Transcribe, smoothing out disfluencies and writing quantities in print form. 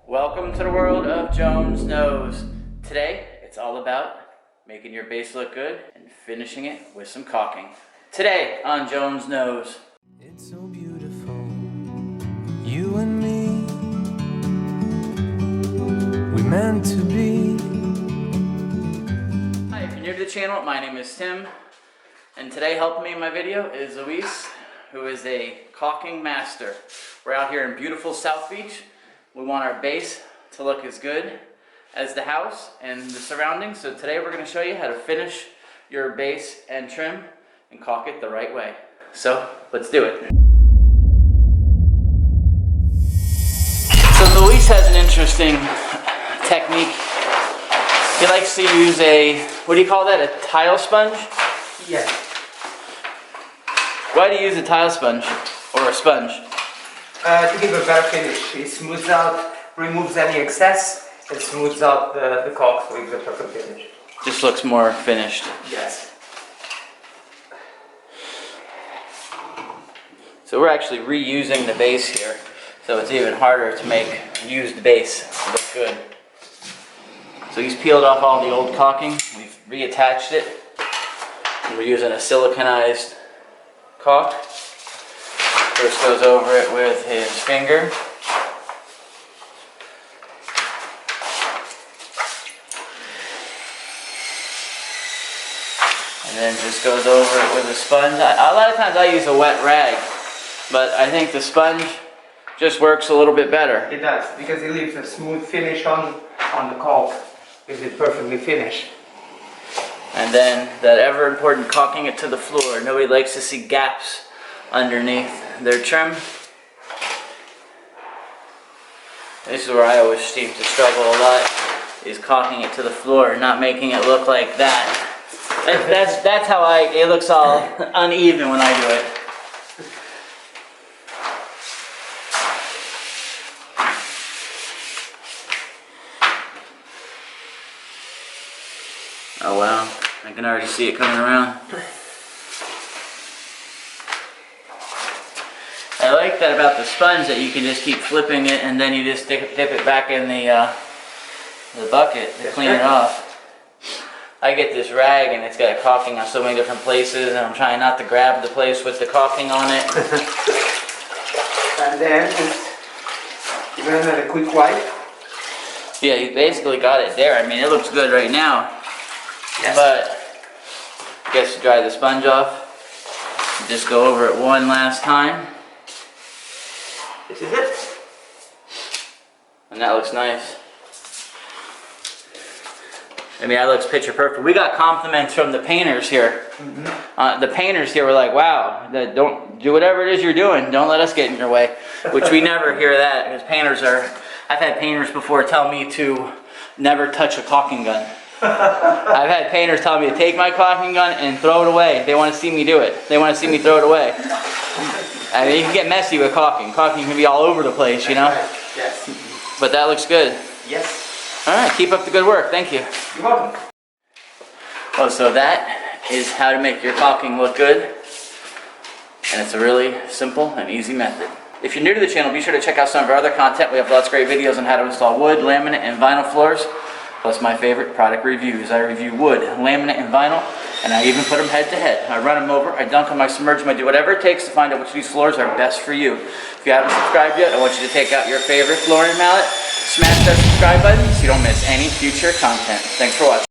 Welcome to the world of Jones Knows. Today, it's all about making your base look good and finishing it with some caulking. Today on Jones Knows. It's so beautiful, you and me, we meant to be. Hi, if you're new to the channel, my name is Tim, and today helping me in my video is Luis, who is a caulking master. We're out here in beautiful South Beach. We want our base to look as good as the house and the surroundings, so today we're going to show you how to finish your base and trim and caulk it the right way. So let's do it. So Luis has an interesting technique. He likes to use a, what do you call that, a tile sponge? Yeah. Why do you use a tile sponge or a sponge? To give a better finish. It smooths out, removes any excess, and smooths out the caulk so it gives a perfect finish. Just looks more finished. Yes. So we're actually reusing the base here, so it's even harder to make used base look good. So he's peeled off all the old caulking, we've reattached it, and we're using a siliconized caulk. First goes over it with his finger. And then just goes over it with a sponge. A lot of times I use a wet rag, but I think the sponge just works a little bit better. It does, because it leaves a smooth finish on the caulk. Gives it perfectly finished. And then that ever important caulking it to the floor. Nobody likes to see gaps underneath their trim. This is where I always seem to struggle a lot, is caulking it to the floor and not making it look like that. That's how it looks all uneven when I do it. Oh wow, I can already see it coming around. I like that about the sponge, that you can just keep flipping it and then you just dip it back in the bucket to clean it off. I get this rag and it's got a caulking on so many different places, and I'm trying not to grab the place with the caulking on it. And then just give it another quick wipe. Yeah, you basically got it there. I mean, it looks good right now. Yes. But I guess to dry the sponge off, just go over it one last time. This is it. And that looks nice. I mean, that looks picture perfect. We got compliments from the painters here. The painters here were like, wow, don't do whatever it is you're doing. Don't let us get in your way. Which we never hear that, because painters are, I've had painters before tell me to never touch a caulking gun. I've had painters tell me to take my caulking gun and throw it away. They want to see me do it. They want to see me throw it away. I mean, you can get messy with caulking. Caulking can be all over the place, you know? Yes. But that looks good. Yes. Alright, keep up the good work. Thank you. You're welcome. Well, so that is how to make your caulking look good. And it's a really simple and easy method. If you're new to the channel, be sure to check out some of our other content. We have lots of great videos on how to install wood, laminate, and vinyl floors. Plus my favorite product reviews. I review wood, laminate, and vinyl, and I even put them head to head. I run them over, I dunk them, I submerge them, I do whatever it takes to find out which of these floors are best for you. If you haven't subscribed yet, I want you to take out your favorite flooring mallet, smash that subscribe button so you don't miss any future content. Thanks for watching.